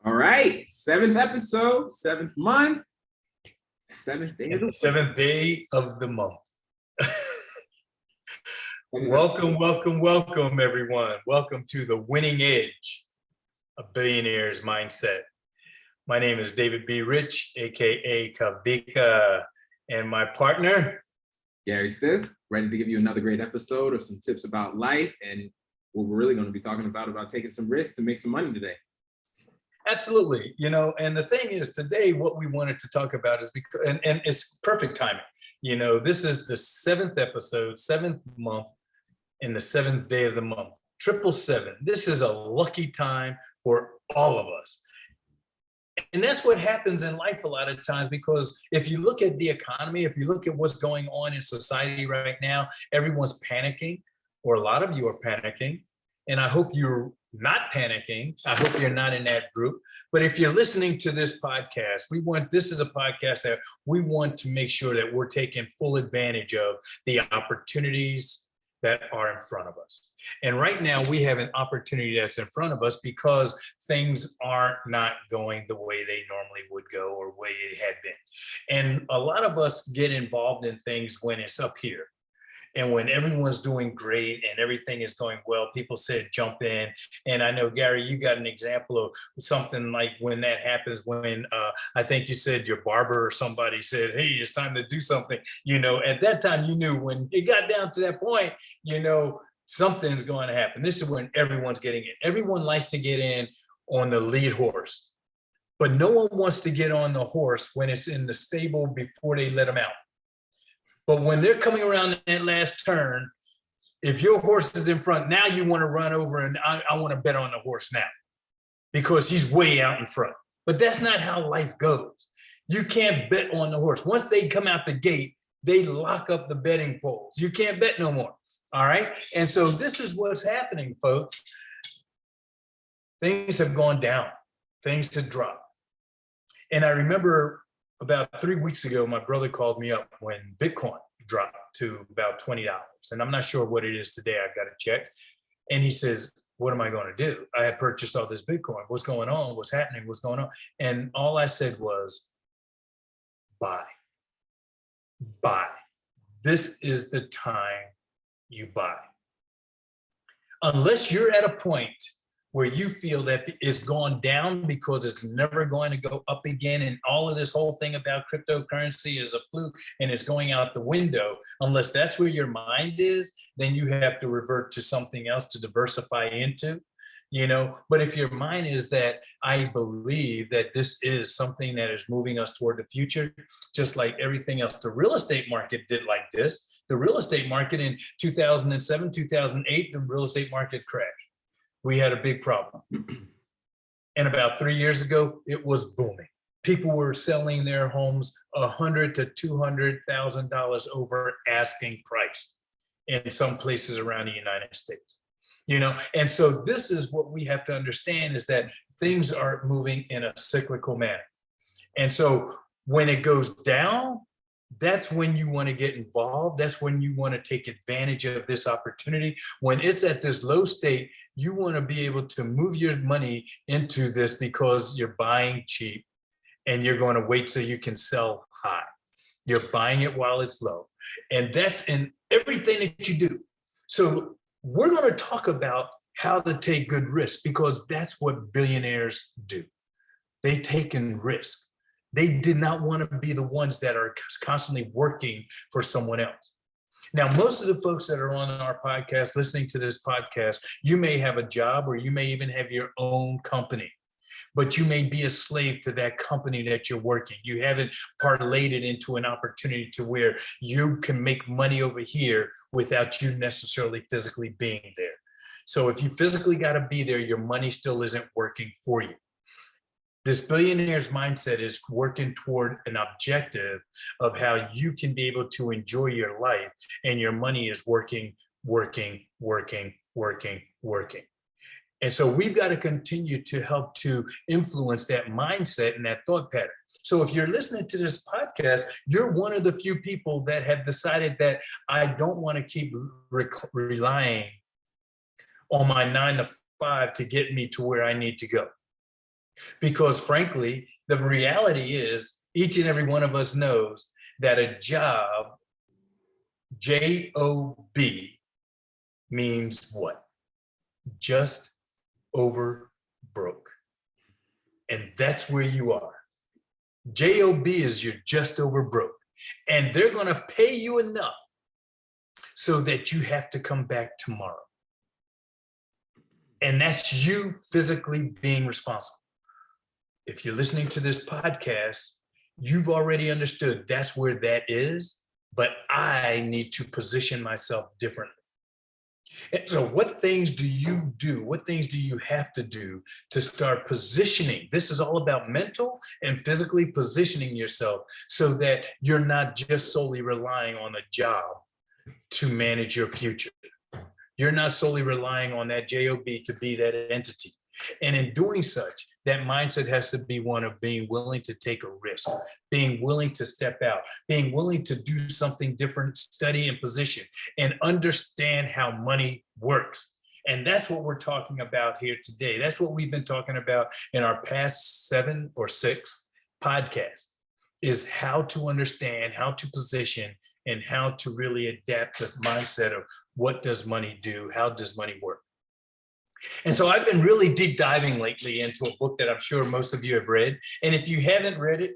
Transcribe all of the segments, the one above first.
All right, seventh episode, seventh month, seventh day of the Seventh day of the month. week. Welcome, everyone. Welcome to the winning edge, a billionaire's mindset. My name is David B. Rich, aka Kavika, and my partner, Gary Stiff, ready to give you another great episode of some tips about life and what we're really going to be talking about taking some risks to make some money today. Absolutely. And the thing is, today, what we wanted to talk about is because, and it's perfect timing. This is the seventh episode, seventh month, in the seventh day of the month, 777. This is a lucky time for all of us. And that's what happens in life a lot of times, because if you look at the economy, if you look at what's going on in society right now, everyone's panicking, or a lot of you are panicking. And I hope you're not panicking. I hope you're not in that group. But if you're listening to this podcast, this is a podcast that we want to make sure that we're taking full advantage of the opportunities that are in front of us. And right now we have an opportunity that's in front of us because things are not going the way they normally would go or way it had been. And a lot of us get involved in things when it's up here. And when everyone's doing great and everything is going well, people said jump in. And I know, Gary, you got an example of something like when that happens, when I think you said your barber or somebody said, hey, it's time to do something. At that time, you knew when it got down to that point, something's going to happen. This is when everyone's getting in. Everyone likes to get in on the lead horse, but no one wants to get on the horse when it's in the stable before they let them out. But when they're coming around that last turn, if your horse is in front, now you want to run over and I want to bet on the horse now because he's way out in front. But that's not how life goes. You can't bet on the horse. Once they come out the gate, they lock up the betting poles. You can't bet no more. All right. And so this is what's happening, folks. Things have gone down. Things have dropped. And I remember about 3 weeks ago, my brother called me up when Bitcoin dropped to about $20. And I'm not sure what it is today. I've got to check. And he says, what am I going to do? I had purchased all this Bitcoin. What's going on? What's happening? What's going on? And all I said was, buy. This is the time you buy. Unless you're at a point where you feel that it's gone down because it's never going to go up again, and all of this whole thing about cryptocurrency is a fluke and it's going out the window, unless that's where your mind is, then you have to revert to something else to diversify into, But if your mind is that I believe that this is something that is moving us toward the future, just like everything else, the real estate market did like this. The real estate market in 2007, 2008, the real estate market crashed. We had a big problem. And about 3 years ago, it was booming. People were selling their homes $100,000 to $200,000 over asking price in some places around the United States. And so this is what we have to understand, is that things are moving in a cyclical manner. And so when it goes down, that's when you want to get involved. That's when you want to take advantage of this opportunity. When it's at this low state, you want to be able to move your money into this because you're buying cheap and you're going to wait so you can sell high. You're buying it while it's low. And that's in everything that you do. So we're going to talk about how to take good risks, because that's what billionaires do. They take in risk. They did not want to be the ones that are constantly working for someone else. Now, most of the folks that are on our podcast, listening to this podcast, you may have a job, or you may even have your own company, but you may be a slave to that company that you're working. You haven't parlayed it into an opportunity to where you can make money over here without you necessarily physically being there. So if you physically got to be there, your money still isn't working for you. This billionaire's mindset is working toward an objective of how you can be able to enjoy your life, and your money is working. And so we've got to continue to help to influence that mindset and that thought pattern. So if you're listening to this podcast, you're one of the few people that have decided that I don't want to keep relying on my 9 to 5 to get me to where I need to go. Because frankly, the reality is each and every one of us knows that a job, J-O-B, means what? Just over broke. And that's where you are. J-O-B is you're just over broke. And they're going to pay you enough so that you have to come back tomorrow. And that's you physically being responsible. If you're listening to this podcast, you've already understood that's where that is, but I need to position myself differently. And so what things do you do? What things do you have to do to start positioning? This is all about mental and physically positioning yourself so that you're not just solely relying on a job to manage your future. You're not solely relying on that job to be that entity. And in doing such, that mindset has to be one of being willing to take a risk, being willing to step out, being willing to do something different, study and position, and understand how money works. And that's what we're talking about here today. That's what we've been talking about in our past 7 or 6 podcasts, is how to understand, how to position, and how to really adapt the mindset of what does money do? How does money work? And so I've been really deep diving lately into a book that I'm sure most of you have read. And if you haven't read it,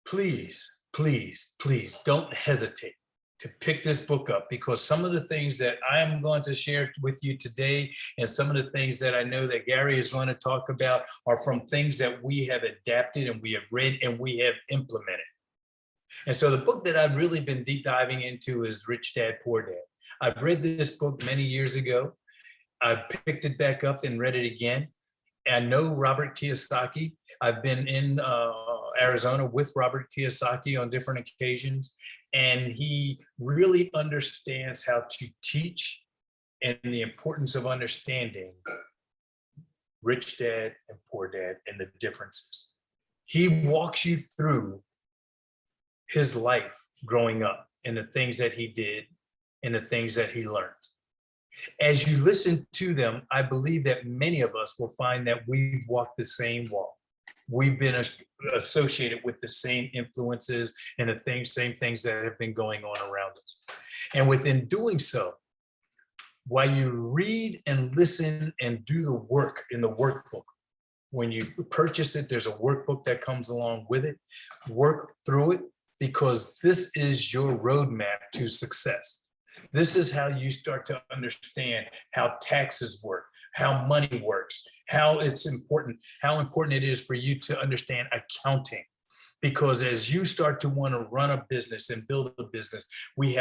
please, please, please don't hesitate to pick this book up, because some of the things that I'm going to share with you today and some of the things that I know that Gary is going to talk about are from things that we have adapted and we have read and we have implemented. And so the book that I've really been deep diving into is Rich Dad, Poor Dad. I've read this book many years ago. I've picked it back up and read it again. I know Robert Kiyosaki. I've been in Arizona with Robert Kiyosaki on different occasions, and he really understands how to teach and the importance of understanding Rich Dad and Poor Dad and the differences. He walks you through his life growing up and the things that he did and the things that he learned. As you listen to them, I believe that many of us will find that we've walked the same walk. We've been associated with the same influences and the same things that have been going on around us. And within doing so, while you read and listen and do the work in the workbook, when you purchase it, there's a workbook that comes along with it. Work through it, because this is your roadmap to success. This is how you start to understand how taxes work, how money works, how important it is for you to understand accounting. Because as you start to want to run a business and build a business, we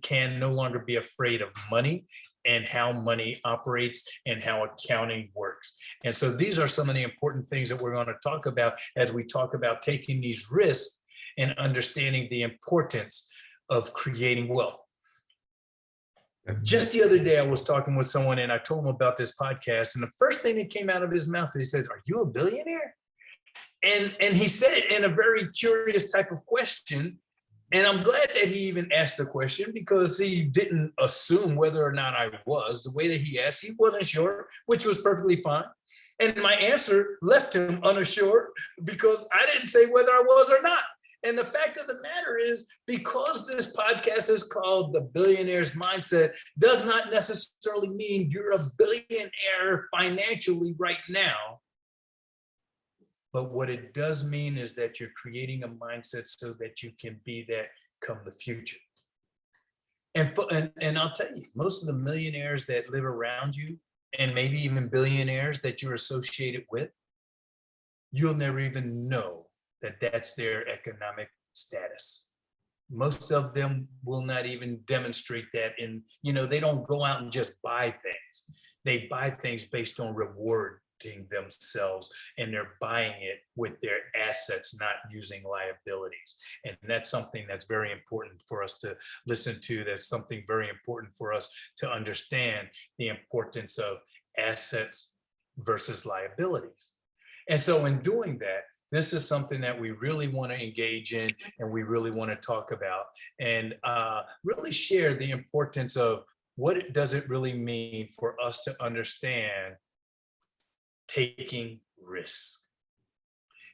can no longer be afraid of money and how money operates and how accounting works. And so these are some of the important things that we're going to talk about as we talk about taking these risks and understanding the importance of creating wealth. Just the other day, I was talking with someone and I told him about this podcast. And the first thing that came out of his mouth, he said, "Are you a billionaire?" And he said it in a very curious type of question. And I'm glad that he even asked the question, because he didn't assume whether or not I was. The way that he asked, he wasn't sure, which was perfectly fine. And my answer left him unassured because I didn't say whether I was or not. And the fact of the matter is, because this podcast is called The Billionaire's Mindset, does not necessarily mean you're a billionaire financially right now. But what it does mean is that you're creating a mindset so that you can be that come the future. And I'll tell you, most of the millionaires that live around you, and maybe even billionaires that you're associated with, you'll never even know that that's their economic status. Most of them will not even demonstrate that they don't go out and just buy things. They buy things based on rewarding themselves, and they're buying it with their assets, not using liabilities. And that's something that's very important for us to listen to. That's something very important for us to understand, the importance of assets versus liabilities. And so in doing that, this is something that we really want to engage in, and we really want to talk about, and really share the importance of does it really mean for us to understand taking risk.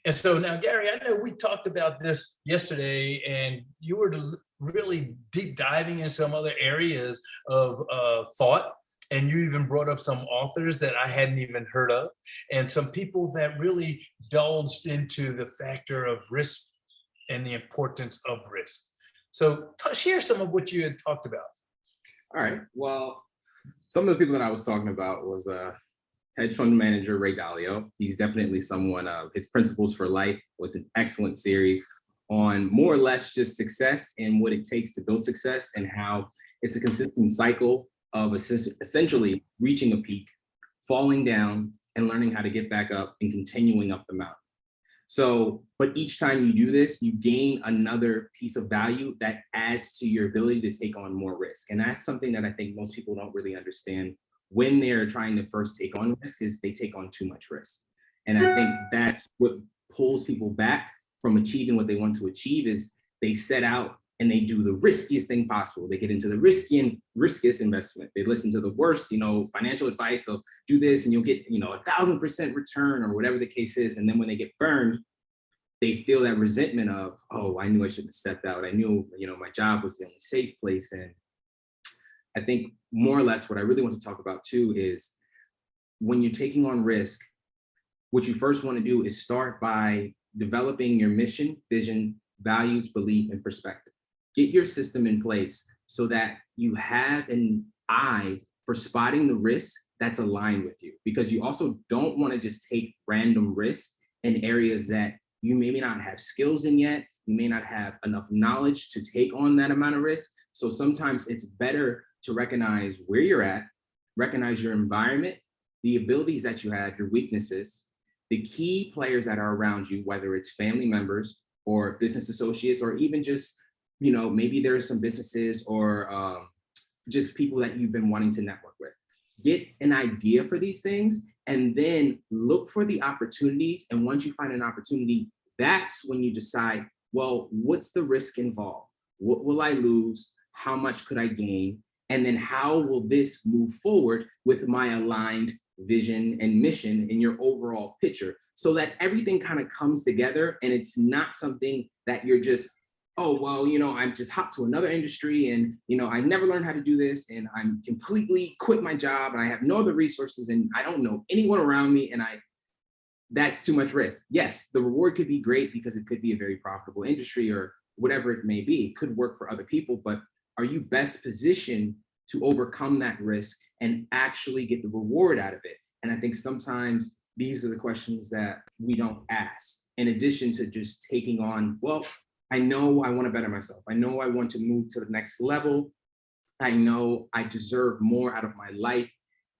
And so now, Gary, I know we talked about this yesterday, and you were really deep diving in some other areas of thought. And you even brought up some authors that I hadn't even heard of, and some people that really delved into the factor of risk and the importance of risk. So share some of what you had talked about. All right. Well, some of the people that I was talking about was hedge fund manager Ray Dalio. He's definitely someone, his Principles for Life was an excellent series on more or less just success and what it takes to build success, and how it's a consistent cycle of essentially reaching a peak, falling down, and learning how to get back up and continuing up the mountain. So, but each time you do this, you gain another piece of value that adds to your ability to take on more risk. And that's something that I think most people don't really understand when they're trying to first take on risk, is they take on too much risk. And I think that's what pulls people back from achieving what they want to achieve, is they set out and they do the riskiest thing possible. They get into the riskiest investment. They listen to the worst, financial advice. So do this and you'll get, 1,000% return or whatever the case is. And then when they get burned, they feel that resentment of, oh, I knew I should have stepped out. I knew, my job was the only safe place. And I think more or less what I really want to talk about too is when you're taking on risk, what you first want to do is start by developing your mission, vision, values, belief, and perspective. Get your system in place so that you have an eye for spotting the risk that's aligned with you, because you also don't want to just take random risks in areas that you maybe not have skills in yet. You may not have enough knowledge to take on that amount of risk. So sometimes it's better to recognize where you're at, recognize your environment, the abilities that you have, your weaknesses, the key players that are around you, whether it's family members or business associates, or even just, maybe there's some businesses or just people that you've been wanting to network with. Get an idea for these things and then look for the opportunities. And once you find an opportunity, that's when you decide, well, what's the risk involved? What will I lose? How much could I gain? And then how will this move forward with my aligned vision and mission in your overall picture, so that everything kind of comes together and it's not something that you're just, oh, well, I'm just hopped to another industry and, I never learned how to do this and I'm completely quit my job and I have no other resources and I don't know anyone around me and that's too much risk. Yes, the reward could be great because it could be a very profitable industry or whatever it may be. It could work for other people, but are you best positioned to overcome that risk and actually get the reward out of it? And I think sometimes these are the questions that we don't ask, in addition to just taking on, well, I know I want to better myself. I know I want to move to the next level. I know I deserve more out of my life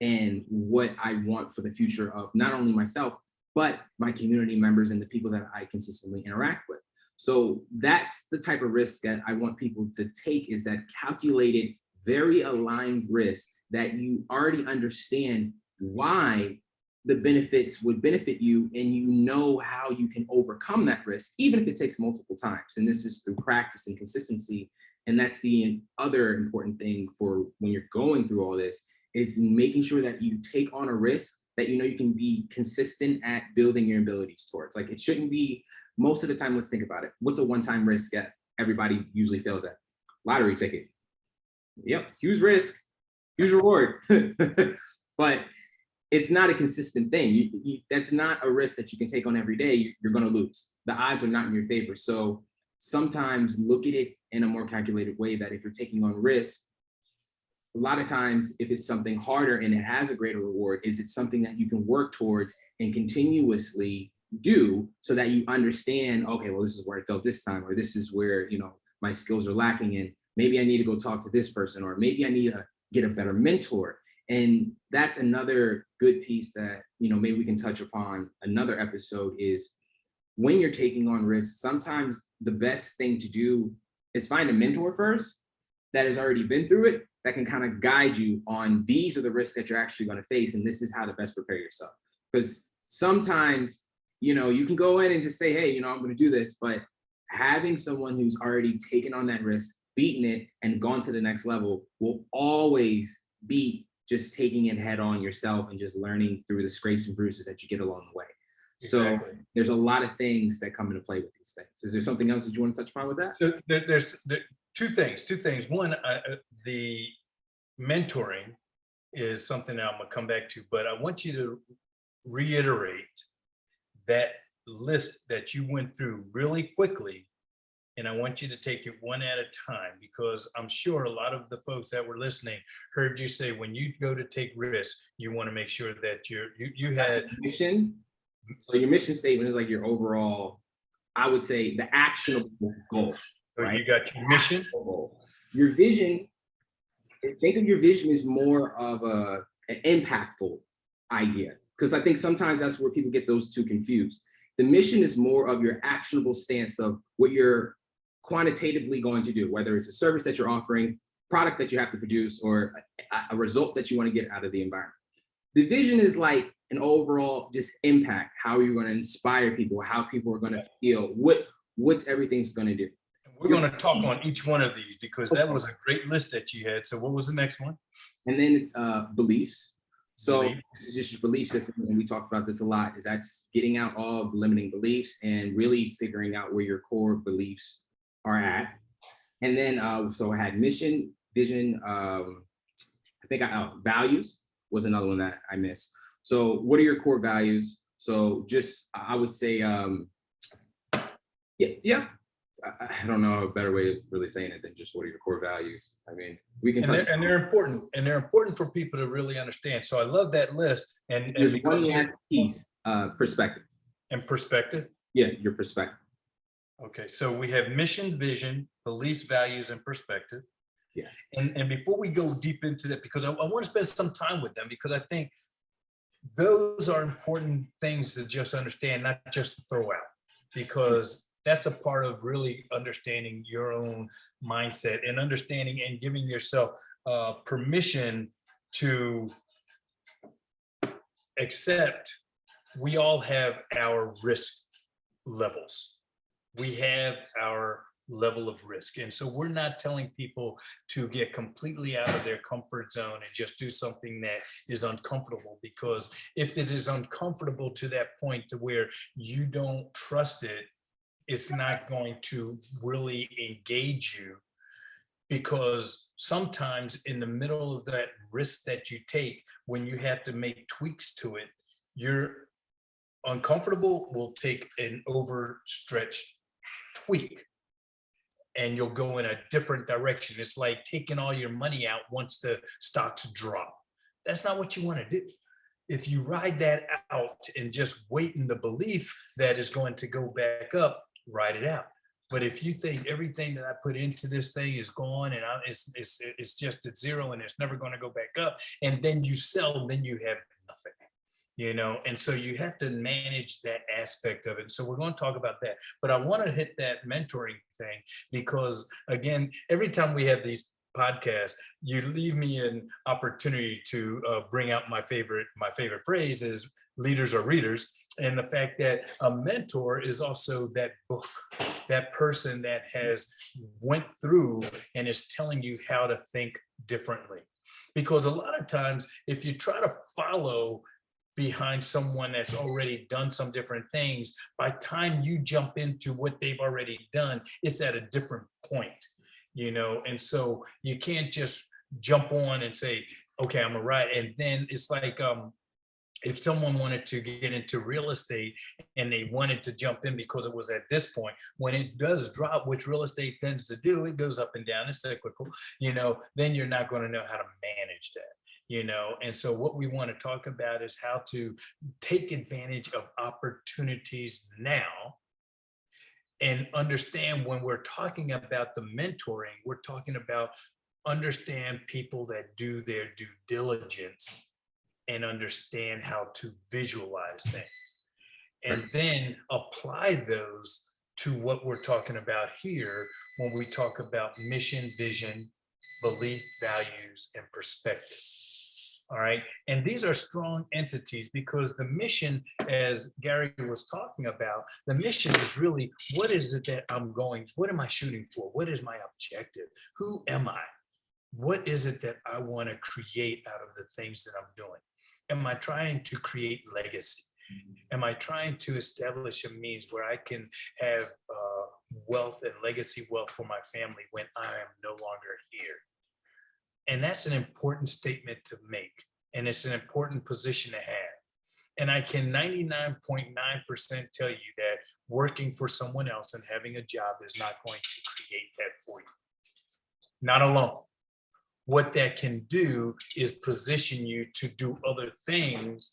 and what I want for the future of not only myself, but my community members and the people that I consistently interact with. So that's the type of risk that I want people to take, is that calculated, very aligned risk that you already understand why the benefits would benefit you, and you know how you can overcome that risk, even if it takes multiple times. And this is through practice and consistency. And that's the other important thing for when you're going through all this, is making sure that you take on a risk that you can be consistent at building your abilities towards. Like, it shouldn't be, most of the time, let's think about it. What's a one-time risk that everybody usually fails at? Lottery ticket. Yep, huge risk, huge reward. But it's not a consistent thing. That's not a risk that you can take on every day. You're going to lose. The odds are not in your favor. So sometimes look at it in a more calculated way, that if you're taking on risk, a lot of times, if it's something harder and it has a greater reward, is it something that you can work towards and continuously do, so that you understand, okay, well, this is where I felt this time, or this is where, my skills are lacking, and maybe I need to go talk to this person, or maybe I need to get a better mentor. And that's another good piece that, maybe we can touch upon another episode, is when you're taking on risks, sometimes the best thing to do is find a mentor first that has already been through it, that can kind of guide you on, these are the risks that you're actually going to face, and this is how to best prepare yourself. Because sometimes, you can go in and just say, hey, I'm going to do this, but having someone who's already taken on that risk, beaten it, and gone to the next level will always beat just taking it head on yourself and just learning through the scrapes and bruises that you get along the way. So Exactly. there's a lot of things that come into play with these things. Is there something else that you want to touch upon with that? So there's two things. One, the mentoring is something that I'm gonna come back to, but I want you to reiterate that list that you went through really quickly. And I want you to take it one at a time, because I'm sure a lot of the folks that were listening heard you say when you go to take risks, you want to make sure that you had Mission. So your mission statement is like your overall, I would say, the actionable goal. so Right? you got your mission. Your vision, think of your vision as more of an impactful idea, because I think sometimes that's where people get those two confused. The mission is more of your actionable stance of what you're quantitatively going to do, whether it's a service that you're offering, product that you have to produce, or a result that you want to get out of the environment. The vision is like an overall just impact, how you're going to inspire people, how people are going to feel, what's everything's going to do. We're going to talk on each one of these, because that was a great list that you had. So what was the next one? And then it's beliefs. So Belief. this is just your belief system, and we talked about this a lot, is that's getting out all limiting beliefs and really figuring out where your core beliefs are at. And then so I had mission, vision, I think values was another one that I missed. So what are your core values? So just, I would say, yeah. I don't know a better way of really saying it than just what are your core values. I mean, we can touch. And they're important, and they're important for people to really understand. So I love that list. And there's one last piece, perspective. And perspective. Yeah, your perspective. Okay, so we have mission, vision, beliefs, values, and perspective. Yeah. And before we go deep into that, because I want to spend some time with them, because I think those are important things to just understand, not just to throw out, because that's a part of really understanding your own mindset and understanding and giving yourself permission to accept we all have our risk levels. We have our level of risk. And so we're not telling people to get completely out of their comfort zone and just do something that is uncomfortable, because if it is uncomfortable to that point to where you don't trust it, it's not going to really engage you, because sometimes in the middle of that risk that you take, when you have to make tweaks to it, you're uncomfortable will take an overstretched tweak and you'll go in a different direction. It's like taking all your money out once the stocks drop. That's not what you want to do. If you ride that out and just wait in the belief that it's going to go back up, ride it out. But if you think everything that I put into this thing is gone and it's just at zero and it's never going to go back up, and then you sell, then you have nothing. You know, and so you have to manage that aspect of it. So we're going to talk about that. But I want to hit that mentoring thing, because again, every time we have these podcasts, you leave me an opportunity to bring out my favorite phrase is leaders are readers. And the fact that a mentor is also that book, that person that has went through and is telling you how to think differently. Because a lot of times, if you try to follow behind someone that's already done some different things, by time you jump into what they've already done, it's at a different point, you know? And so you can't just jump on and say, okay, I'm a right. And then it's like, if someone wanted to get into real estate and they wanted to jump in because it was at this point, when it does drop, which real estate tends to do, it goes up and down, it's cyclical, you know, then you're not going to know how to manage that. You know, and so what we want to talk about is how to take advantage of opportunities now, and understand when we're talking about the mentoring, we're talking about understand people that do their due diligence and understand how to visualize things, and then apply those to what we're talking about here when we talk about mission, vision, belief, values, and perspective. All right. And these are strong entities, because the mission, as Gary was talking about, the mission is really, what is it that I'm going, what am I shooting for? What is my objective? Who am I? What is it that I want to create out of the things that I'm doing? Am I trying to create legacy? Am I trying to establish a means where I can have wealth and legacy wealth for my family when I am no longer here? And that's an important statement to make. And it's an important position to have. And I can 99.9% tell you that working for someone else and having a job is not going to create that for you. Not alone. What that can do is position you to do other things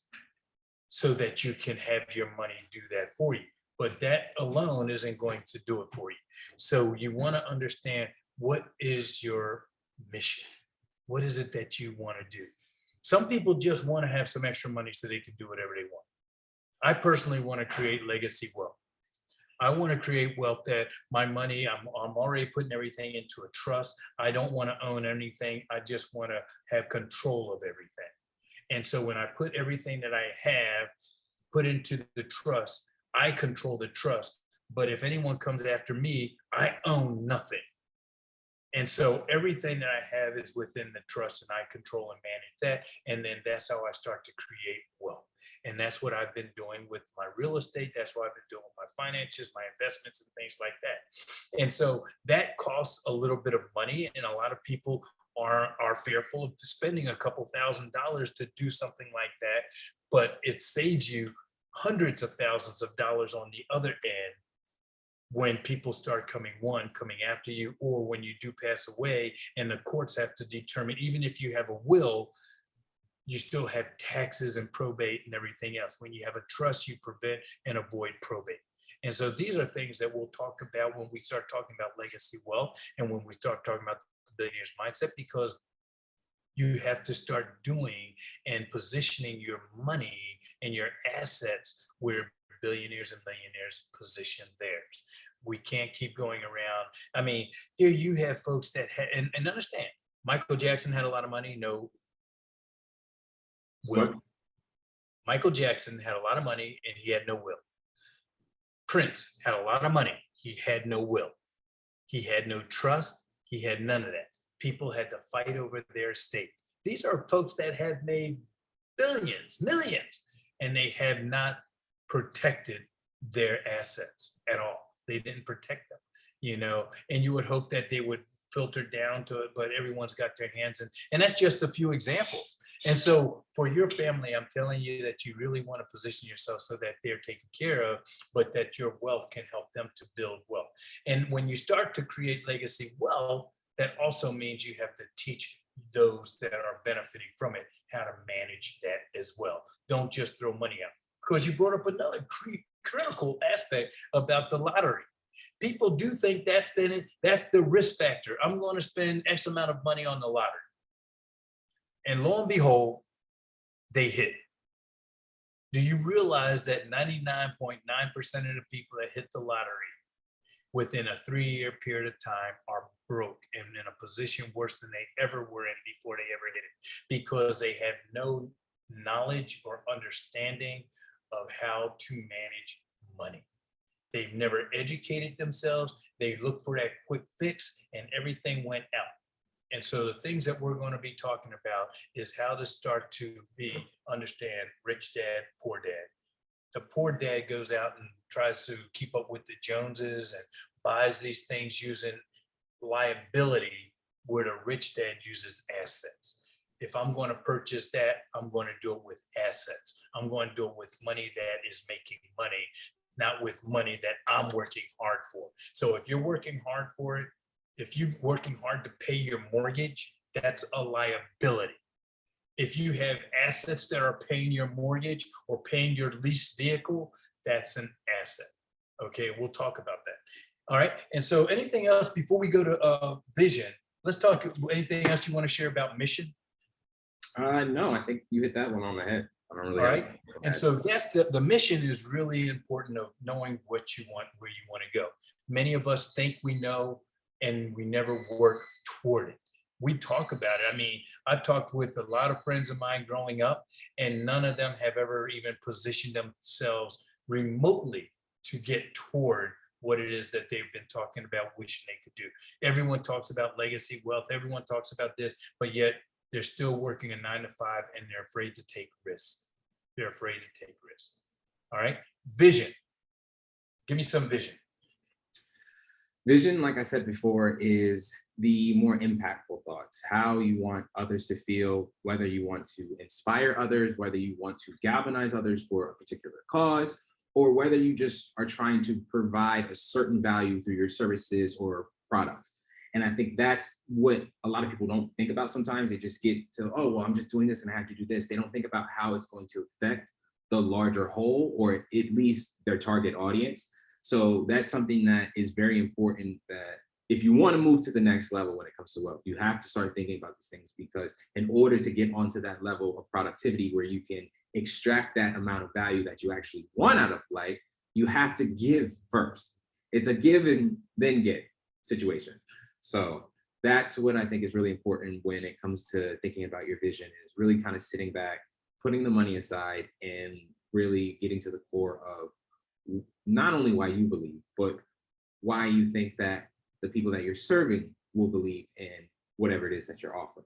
so that you can have your money do that for you. But that alone isn't going to do it for you. So you want to understand, what is your mission? What is it that you want to do? Some people just want to have some extra money so they can do whatever they want. I personally want to create legacy wealth. I want to create wealth that my money, I'm already putting everything into a trust. I don't want to own anything. I just want to have control of everything. And so when I put everything that I have put into the trust, I control the trust. But if anyone comes after me, I own nothing. And so everything that I have is within the trust, and I control and manage that. And then that's how I start to create wealth. And that's what I've been doing with my real estate. That's what I've been doing with my finances, my investments, and things like that. And so that costs a little bit of money. And a lot of people are fearful of spending a couple $1,000s to do something like that. But it saves you hundreds of thousands of dollars on the other end when people start coming after you, or when you do pass away and the courts have to determine, even if you have a will, you still have taxes and probate and everything else. When you have a trust, you prevent and avoid probate. And so these are things that we'll talk about when we start talking about legacy wealth and when we start talking about the billionaire's mindset, because you have to start doing and positioning your money and your assets where billionaires and millionaires position theirs. We can't keep going around. I mean, here you have folks that and understand, Michael Jackson had a lot of money, no will. What? Michael Jackson had a lot of money and he had no will. Prince had a lot of money. He had no will. He had no trust. He had none of that. People had to fight over their estate. These are folks that have made billions, millions, and they have not protected their assets at all. They didn't protect them, and you would hope that they would filter down to it, but everyone's got their hands in, and that's just a few examples. And so for your family, I'm telling you that you really want to position yourself so that they're taken care of, but that your wealth can help them to build wealth. And when you start to create legacy wealth, that also means you have to teach those that are benefiting from it how to manage that as well. Don't just throw money out, because you brought up another critical aspect about the lottery. People do think that's the risk factor. I'm going to spend X amount of money on the lottery. And lo and behold, they hit. Do you realize that 99.9% of the people that hit the lottery within a 3-year period of time are broke and in a position worse than they ever were in before they ever hit it, because they have no knowledge or understanding of how to manage money. They've never educated themselves. They look for that quick fix and everything went out. And so the things that we're going to be talking about is how to start to understand rich dad, poor dad. The poor dad goes out and tries to keep up with the Joneses and buys these things using liability, where the rich dad uses assets. If I'm going to purchase that, I'm going to do it with assets. I'm going to do it with money that is making money, not with money that I'm working hard for. So if you're working hard for it, if you're working hard to pay your mortgage, that's a liability. If you have assets that are paying your mortgage or paying your leased vehicle, that's an asset. Okay, we'll talk about that. All right, and so anything else before we go to vision? Let's talk. Anything else you want to share about mission? No, I think you hit that one on the head. I don't really. All right, and so that's the mission is really important, of knowing what you want, where you want to go. Many of us think we know, and we never work toward it. We talk about it. I mean, I've talked with a lot of friends of mine growing up, and none of them have ever even positioned themselves remotely to get toward what it is that they've been talking about, wishing they could do. Everyone talks about legacy wealth. Everyone talks about this, but yet they're still working a 9 to 5 and they're afraid to take risks. They're afraid to take risks. All right. Vision. Give me some vision. Vision, like I said before, is the more impactful thoughts, how you want others to feel, whether you want to inspire others, whether you want to galvanize others for a particular cause, or whether you just are trying to provide a certain value through your services or products. And I think that's what a lot of people don't think about sometimes. They just get to, oh, well, I'm just doing this and I have to do this. They don't think about how it's going to affect the larger whole, or at least their target audience. So that's something that is very important, that if you want to move to the next level when it comes to wealth, you have to start thinking about these things, because in order to get onto that level of productivity where you can extract that amount of value that you actually want out of life, you have to give first. It's a give and then get situation. So that's what I think is really important when it comes to thinking about your vision, is really kind of sitting back, putting the money aside, and really getting to the core of not only why you believe, but why you think that the people that you're serving will believe in whatever it is that you're offering.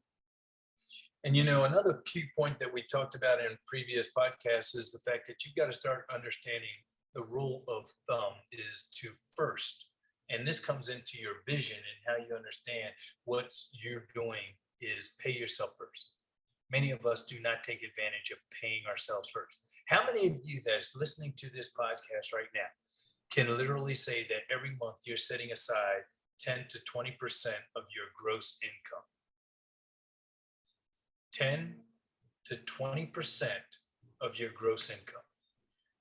And another key point that we talked about in previous podcasts is the fact that you've got to start understanding the rule of thumb is to first. And this comes into your vision and how you understand what you're doing is pay yourself first. Many of us do not take advantage of paying ourselves first. How many of you that's listening to this podcast right now can literally say that every month you're setting aside 10 to 20% of your gross income? 10 to 20% of your gross income.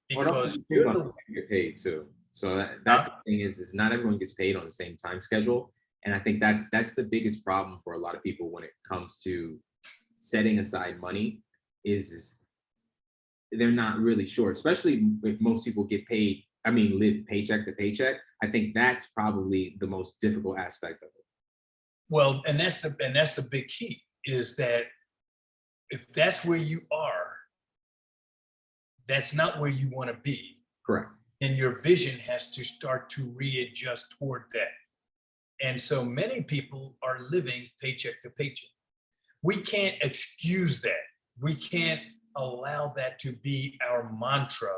Because you're get paid too. So that's the thing is not everyone gets paid on the same time schedule. And I think that's the biggest problem for a lot of people when it comes to setting aside money, is they're not really sure, especially if most people get paid, live paycheck to paycheck. I think that's probably the most difficult aspect of it. Well, and that's the big key, is that if that's where you are, that's not where you want to be. Correct. And your vision has to start to readjust toward that. And so many people are living paycheck to paycheck. We can't excuse that. We can't allow that to be our mantra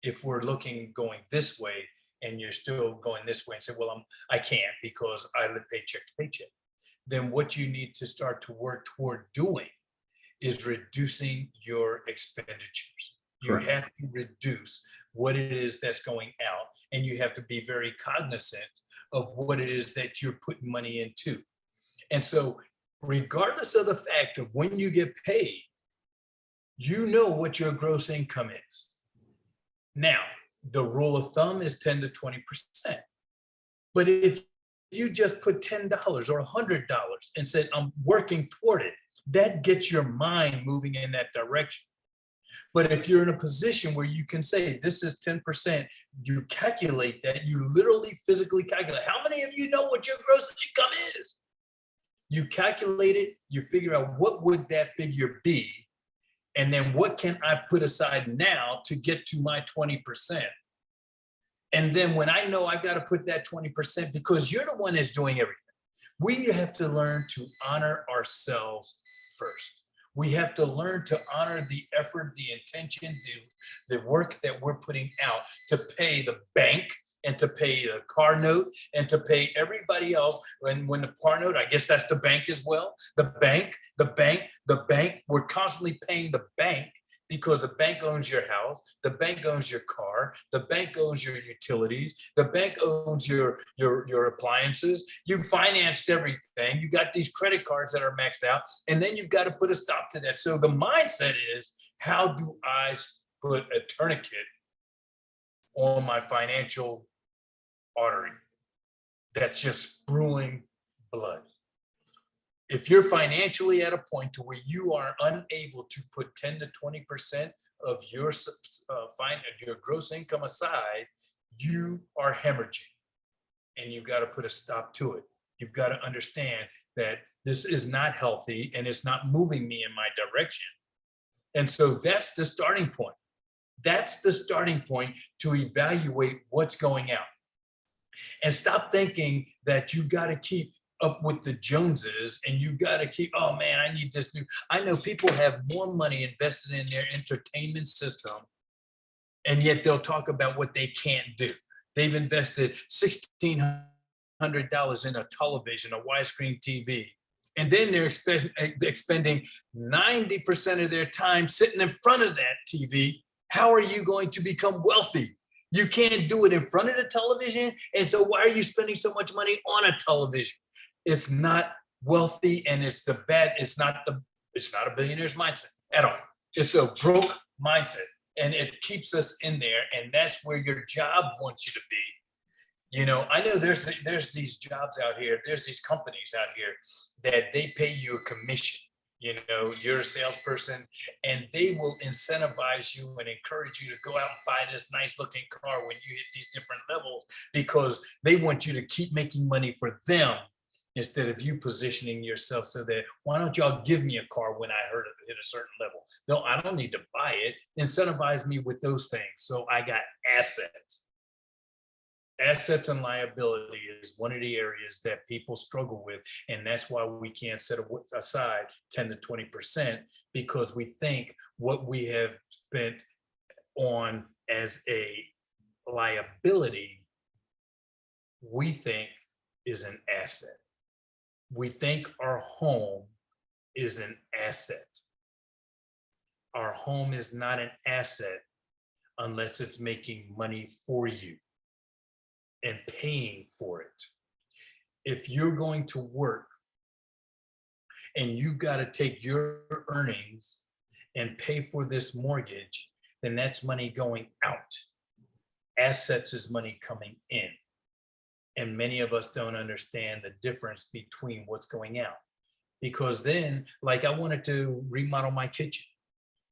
if we're going this way and you're still going this way and say, well, I can't because I live paycheck to paycheck. Then what you need to start to work toward doing is reducing your expenditures. You Correct. have to reduce what it is that's going out, and you have to be very cognizant of what it is that you're putting money into. And so regardless of the fact of when you get paid, you know what your gross income is. Now, the rule of thumb is 10 to 20%. But if you just put $10 or $100 and said, I'm working toward it, that gets your mind moving in that direction. But if you're in a position where you can say, this is 10%, you calculate that, you literally physically calculate. How many of you know what your gross income is? You calculate it, you figure out what would that figure be, and then what can I put aside now to get to my 20%? And then when I know I've got to put that 20%, because you're the one that's doing everything, we have to learn to honor ourselves first. We have to learn to honor the effort, the intention, the work that we're putting out to pay the bank and to pay the car note and to pay everybody else. When the car note, I guess that's the bank as well. The bank, we're constantly paying the bank because the bank owns your house, the bank owns your car, the bank owns your utilities, the bank owns your appliances. You financed everything. You got these credit cards that are maxed out, and then you've got to put a stop to that. So the mindset is, how do I put a tourniquet on my financial artery that's just spewing blood? If you're financially at a point to where you are unable to put 10 to 20% of your gross income aside, you are hemorrhaging, and you've got to put a stop to it. You've got to understand that this is not healthy and it's not moving me in my direction. And so that's the starting point. That's the starting point to evaluate what's going out. And stop thinking that you've got to keep up with the Joneses and you got to keep, oh man, I need this new. I know people have more money invested in their entertainment system And yet they'll talk about what they can't do. They've invested $1,600 in a television, a widescreen TV, and then they're expending 90% of their time sitting in front of that TV. How are you going to become wealthy? You can't do it in front of the television. And so why are you spending so much money on a television? It's not wealthy, and it's not a billionaire's mindset at all. It's a broke mindset, and it keeps us in there. And that's where your job wants you to be. You know, I know there's these jobs out here, there's these companies out here that they pay you a commission. You know, you're a salesperson, and they will incentivize you and encourage you to go out and buy this nice looking car when you hit these different levels, because they want you to keep making money for them instead of you positioning yourself so that, why don't y'all give me a car when I hit a certain level? No, I don't need to buy it. Incentivize me with those things. So I got assets. Assets and liability is one of the areas that people struggle with. And that's why we can't set aside 10 to 20%, because we think what we have spent on as a liability, we think is an asset. We think our home is an asset. Our home is not an asset unless it's making money for you and paying for it. If you're going to work and you got to take your earnings and pay for this mortgage, then that's money going out. Assets is money coming in. And many of us don't understand the difference between what's going out. Because then, like, I wanted to remodel my kitchen,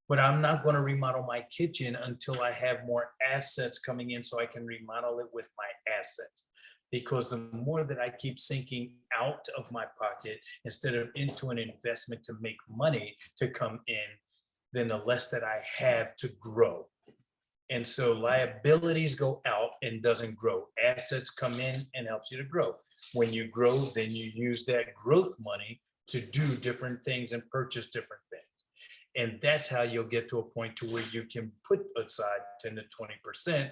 but I'm not going to remodel my kitchen until I have more assets coming in so I can remodel it with my assets. Because the more that I keep sinking out of my pocket instead of into an investment to make money to come in, then the less that I have to grow. And so liabilities go out and doesn't grow. Assets come in and helps you to grow. When you grow, then you use that growth money to do different things and purchase different things. And that's how you'll get to a point to where you can put aside 10 to 20%.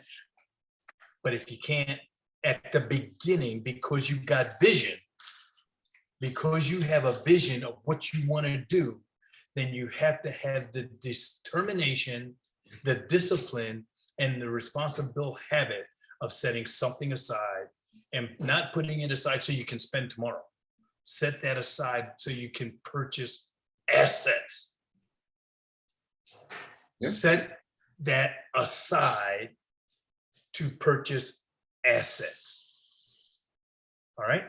But if you can't at the beginning, because you've got vision, because you have a vision of what you want to do, then you have to have the determination, the discipline, and the responsible habit of setting something aside and not putting it aside so you can spend tomorrow. Set that aside so you can purchase assets. Yeah. Set that aside to purchase assets. All right.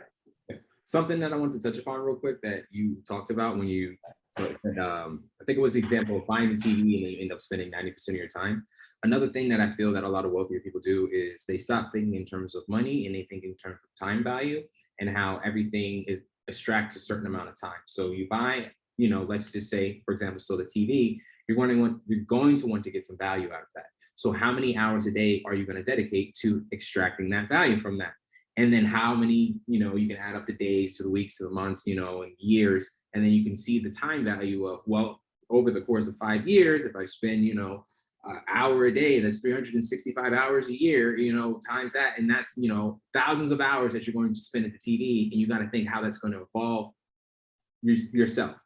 Something that I want to touch upon real quick that you talked about when you said, I think it was the example of buying the TV and you end up spending 90% of your time. Another thing that I feel that a lot of wealthier people do is they stop thinking in terms of money and they think in terms of time value and how everything is extracts a certain amount of time. So you buy, you know, let's just say, for example, so the TV, you're going to want to get some value out of that. So how many hours a day are you going to dedicate to extracting that value from that? And then how many, you know, you can add up the days to the weeks to the months, you know, and years. And then you can see the time value of, well, over the course of 5 years, if I spend, you know, an hour a day, that's 365 hours a year, you know, times that. And that's, you know, thousands of hours that you're going to spend at the TV. And you got to think how that's going to evolve yourself.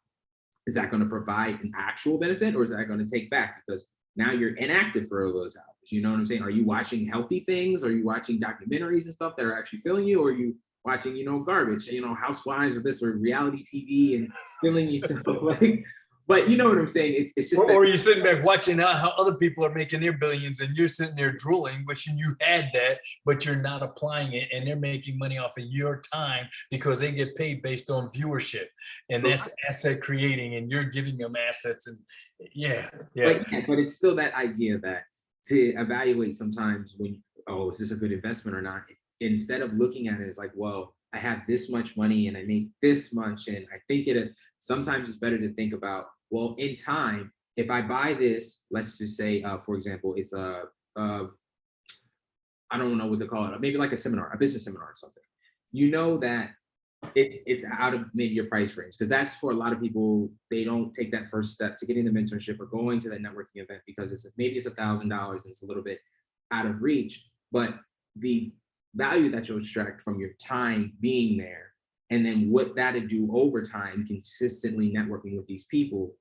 Is that going to provide an actual benefit, or is that going to take back? Because now you're inactive for all those hours. You know what I'm saying? Are you watching healthy things? Are you watching documentaries and stuff that are actually filling you? Or are you watching, you know, garbage, you know, Housewives or this or reality TV and filling yourself like, but you know what I'm saying? It's just or you're sitting back watching how other people are making their billions and you're sitting there drooling, wishing you had that, but you're not applying it, and they're making money off of your time because they get paid based on viewership, and that's asset creating, and you're giving them assets. And but it's still that idea that to evaluate sometimes when, oh, is this a good investment or not? Instead of looking at it as like, well, I have this much money and I make this much, and I think sometimes it's better to think about, well, in time, if I buy this, let's just say, for example, it's I don't know what to call it, maybe like a seminar, a business seminar or something. You know that it's out of maybe your price range, because that's for a lot of people, they don't take that first step to getting the mentorship or going to that networking event because it's $1,000 and it's a little bit out of reach. But the value that you'll extract from your time being there, and then what that'll do over time, consistently networking with these people,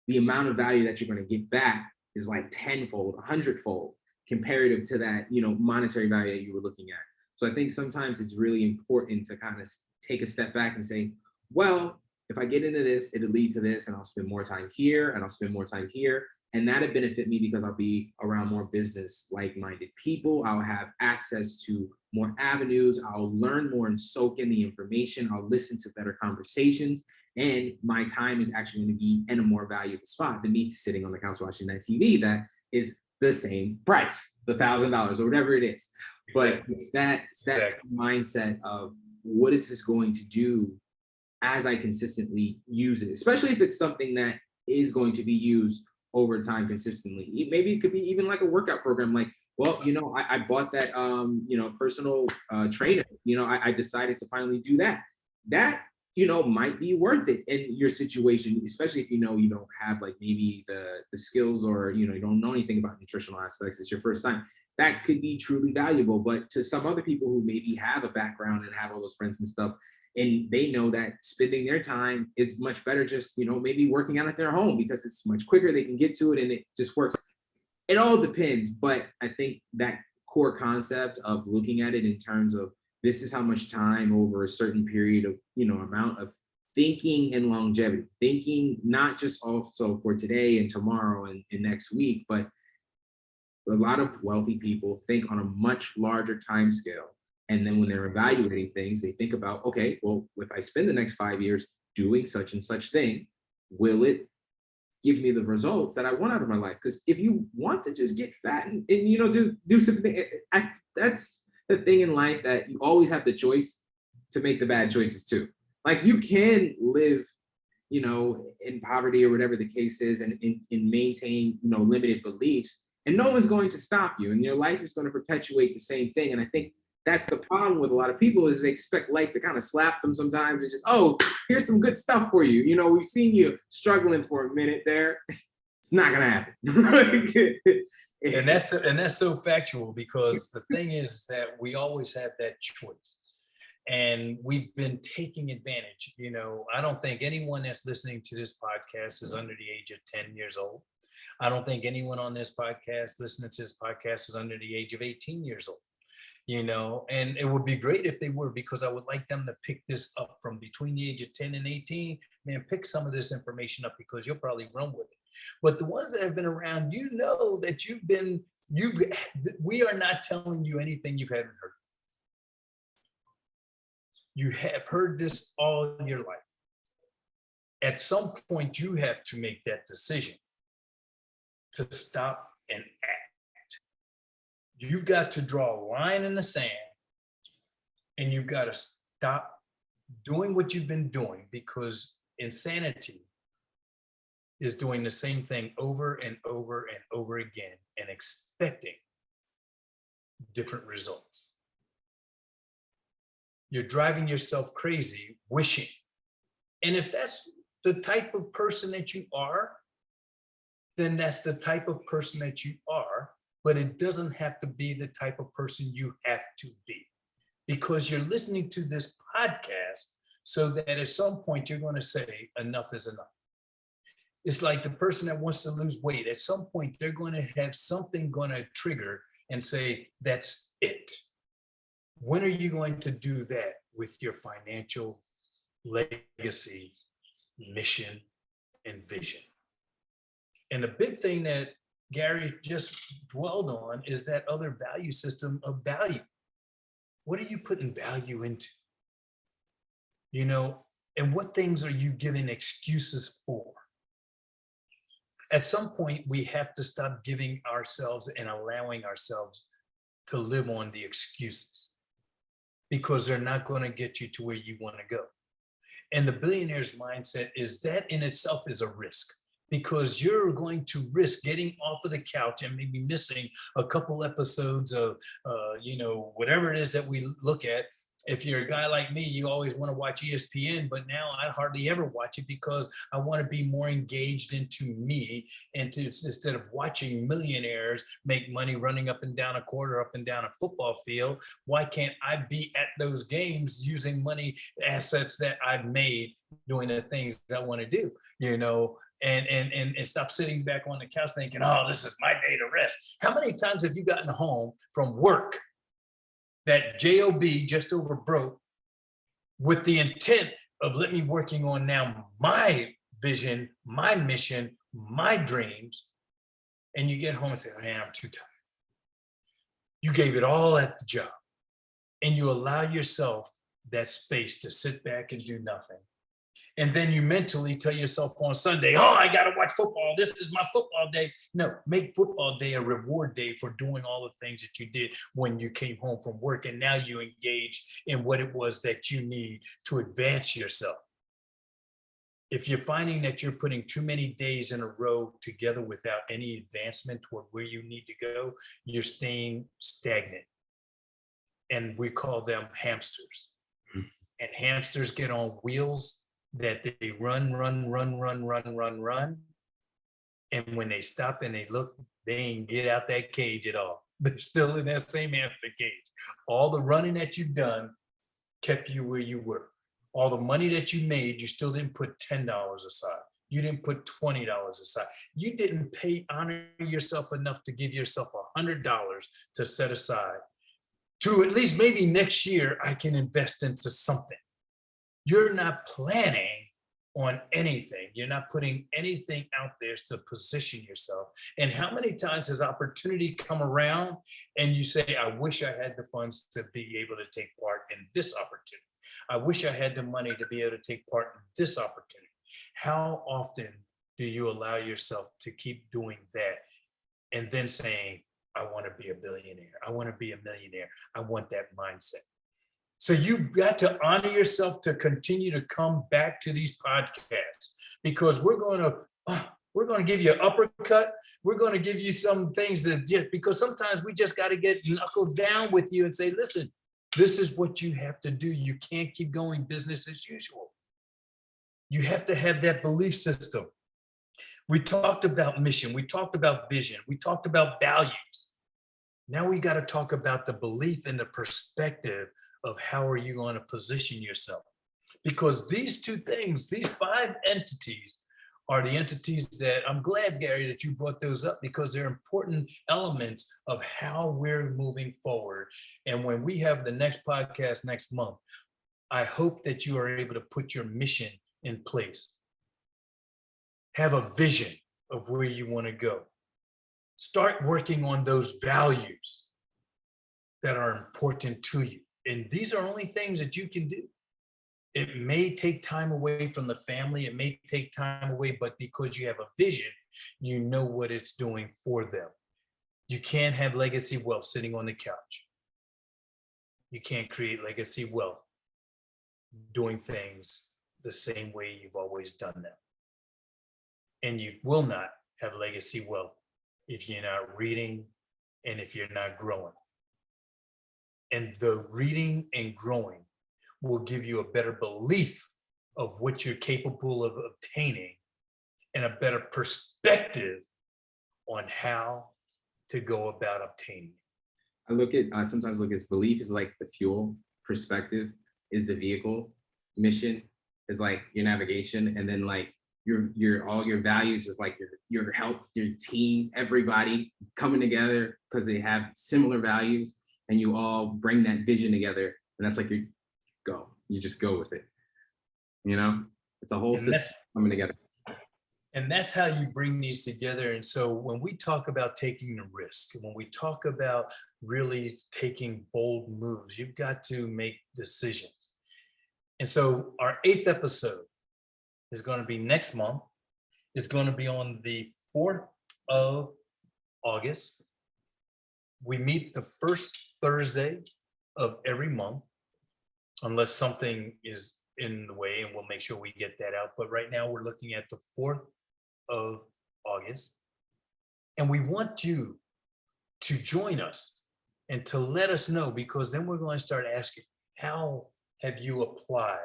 the amount of value that you're going to get back is like tenfold, 100-fold comparative to that, monetary value that you were looking at. So I think sometimes it's really important to kind of take a step back and say, well, if I get into this, it'll lead to this, and I'll spend more time here, and I'll spend more time here. And that'll benefit me because I'll be around more business like-minded people. I'll have access to more avenues. I'll learn more and soak in the information. I'll listen to better conversations. And my time is actually going to be in a more valuable spot than me sitting on the couch watching that TV that is the same price, the $1,000 or whatever it is. But it's that mindset of, what is this going to do as I consistently use it, especially if it's something that is going to be used over time consistently. Maybe it could be even like a workout program. Like, well, I bought that, personal trainer. I decided to finally do that. That, might be worth it in your situation, especially if you don't have like maybe the skills, or you don't know anything about nutritional aspects. It's your first time. That could be truly valuable. But to some other people who maybe have a background and have all those friends and stuff, and they know that spending their time is much better just, maybe working out at their home because it's much quicker, they can get to it and it just works. It all depends. But I think that core concept of looking at it in terms of, this is how much time over a certain period of, amount of thinking and longevity, thinking not just also for today and tomorrow and next week, but a lot of wealthy people think on a much larger time scale. And then when they're evaluating things, they think about, okay, well, if I spend the next 5 years doing such and such thing, will it give me the results that I want out of my life? Because if you want to just get fat and do something, that's the thing in life, that you always have the choice to make the bad choices too. Like, you can live, in poverty or whatever the case is, and maintain, limited beliefs, and no one's going to stop you, and your life is going to perpetuate the same thing. And I think that's the problem with a lot of people, is they expect life to kind of slap them sometimes and just, oh, here's some good stuff for you. We've seen you struggling for a minute there. It's not gonna happen. And that's so factual, because the thing is that we always have that choice, and we've been taking advantage. I don't think anyone that's listening to this podcast is under the age of 10 years old. I don't think anyone on this podcast, listening to this podcast, is under the age of 18 years old. And it would be great if they were, because I would like them to pick this up from between the age of 10 and 18. Man, pick some of this information up, because you'll probably run with it. But the ones that have been around, that we are not telling you anything you haven't heard. You have heard this all your life. At some point, you have to make that decision to stop and act. You've got to draw a line in the sand, and you've got to stop doing what you've been doing, because insanity is doing the same thing over and over and over again and expecting different results. You're driving yourself crazy wishing. And if that's the type of person that you are, then that's the type of person that you are. But it doesn't have to be the type of person you have to be, because you're listening to this podcast so that at some point you're going to say enough is enough. It's like the person that wants to lose weight. At some point, they're going to have something going to trigger and say, that's it. When are you going to do that with your financial legacy, mission, and vision? And the big thing that Gary just dwelled on is that other value system of value. What are you putting value into? And what things are you giving excuses for? At some point, we have to stop giving ourselves and allowing ourselves to live on the excuses, because they're not going to get you to where you want to go. And the billionaire's mindset is that in itself is a risk, because you're going to risk getting off of the couch and maybe missing a couple episodes of, whatever it is that we look at, If you're a guy like me, you always want to watch ESPN, but now I hardly ever watch it because I want to be more engaged into me, and to, instead of watching millionaires make money running up and down a court or up and down a football field, why can't I be at those games using money assets that I've made doing the things I want to do, and stop sitting back on the couch thinking, oh, this is my day to rest. How many times have you gotten home from work that job just over broke with the intent of let me working on now my vision, my mission, my dreams, and you get home and say, man, I'm too tired. You gave it all at the job, and you allow yourself that space to sit back and do nothing. And then you mentally tell yourself on Sunday, oh, I got to watch football. This is my football day. No, make football day a reward day for doing all the things that you did when you came home from work. And now you engage in what it was that you need to advance yourself. If you're finding that you're putting too many days in a row together without any advancement toward where you need to go, you're staying stagnant. And we call them hamsters. And hamsters get on wheels that they run. And when they stop and they look, they ain't get out that cage at all. They're still in that same hamster cage. All the running that you've done kept you where you were. All the money that you made, you still didn't put $10 aside. You didn't put $20 aside. You didn't honor yourself enough to give yourself $100 to set aside to at least maybe next year I can invest into something. You're not planning on anything. You're not putting anything out there to position yourself. And how many times has opportunity come around and you say, I wish I had the funds to be able to take part in this opportunity. I wish I had the money to be able to take part in this opportunity. How often do you allow yourself to keep doing that and then saying, I want to be a billionaire. I want to be a millionaire. I want that mindset. So you've got to honor yourself to continue to come back to these podcasts, because we're going to give you an uppercut. We're going to give you some things because sometimes we just got to get knuckled down with you and say, listen, this is what you have to do. You can't keep going business as usual. You have to have that belief system. We talked about mission. We talked about vision. We talked about values. Now we got to talk about the belief and the perspective of how are you going to position yourself? Because these two things, these 5 entities are the entities that I'm glad, Gary, that you brought those up, because they're important elements of how we're moving forward. And when we have the next podcast next month, I hope that you are able to put your mission in place. Have a vision of where you want to go. Start working on those values that are important to you. And these are only things that you can do. It may take time away from the family. It may take time away, but because you have a vision, you know what it's doing for them. You can't have legacy wealth sitting on the couch. You can't create legacy wealth doing things the same way you've always done them. And you will not have legacy wealth if you're not reading and if you're not growing. And the reading and growing will give you a better belief of what you're capable of obtaining and a better perspective on how to go about obtaining it. I sometimes look at belief is like the fuel, perspective is the vehicle, mission is like your navigation, and then like your all your values is like your help, your team, everybody coming together because they have similar values, and you all bring that vision together, and that's like you just go with it. It's a whole system coming together. And that's how you bring these together. And so when we talk about taking the risk, when we talk about really taking bold moves, you've got to make decisions. And so our 8th episode is going to be next month. It's going to be on the 4th of August. We meet the first Thursday of every month, unless something is in the way, and we'll make sure we get that out. But right now we're looking at the 4th of August. And we want you to join us and to let us know, because then we're going to start asking, how have you applied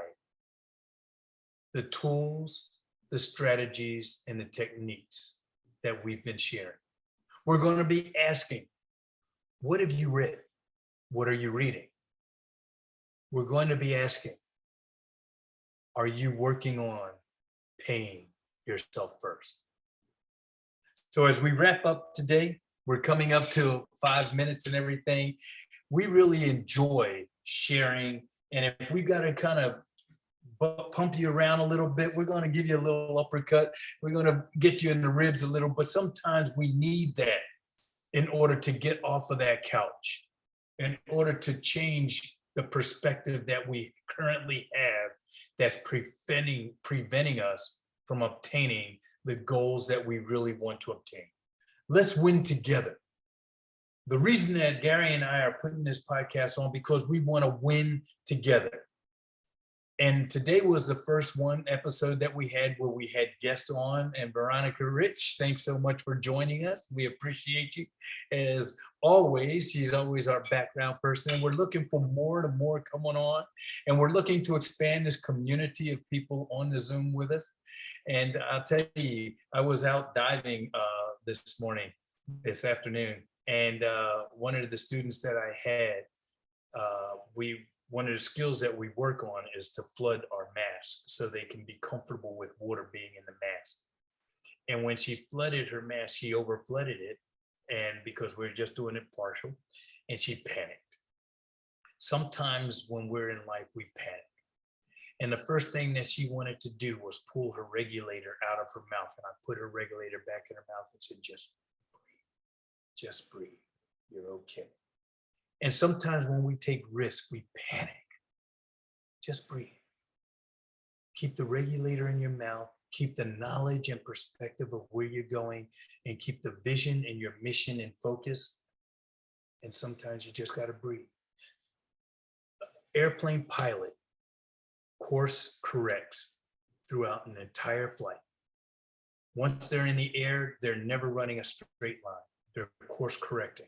the tools, the strategies, and the techniques that we've been sharing? We're going to be asking, what have you read? What are you reading? We're going to be asking, are you working on paying yourself first? So as we wrap up today, we're coming up to 5 minutes and everything. We really enjoy sharing. And if we got to kind of pump you around a little bit, we're going to give you a little uppercut. We're going to get you in the ribs a little, but sometimes we need that in order to get off of that couch, in order to change the perspective that we currently have that's preventing us from obtaining the goals that we really want to obtain. Let's win together. The reason that Gary and I are putting this podcast on, because we want to win together. And today was the first one episode that we had where we had guests on. And Veronica Rich, thanks so much for joining us. We appreciate you. As always, she's always our background person. And we're looking for more and more coming on. And we're looking to expand this community of people on the Zoom with us. And I'll tell you, I was out diving this afternoon. And one of the students that I had, one of the skills that we work on is to flood our mask so they can be comfortable with water being in the mask. And when she flooded her mask, she over flooded it. And because we were just doing it partial, and she panicked. Sometimes when we're in life, we panic. And the first thing that she wanted to do was pull her regulator out of her mouth. And I put her regulator back in her mouth and said, just breathe. You're okay. And sometimes when we take risks, we panic. Just breathe. Keep the regulator in your mouth. Keep the knowledge and perspective of where you're going, and keep the vision and your mission and focus. And sometimes you just got to breathe. Airplane pilot course corrects throughout an entire flight. Once they're in the air, they're never running a straight line. They're course correcting.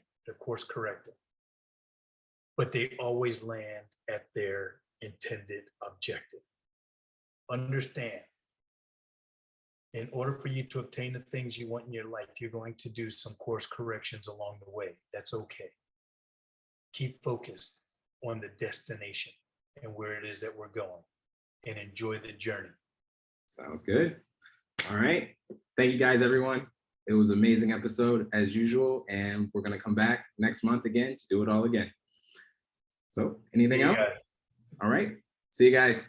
But they always land at their intended objective. Understand, in order for you to obtain the things you want in your life, you're going to do some course corrections along the way. That's okay. Keep focused on the destination and where it is that we're going, and enjoy the journey. Sounds good. All right. Thank you guys, everyone. It was an amazing episode as usual, and we're going to come back next month again to do it all again. So anything else? All right. See you guys.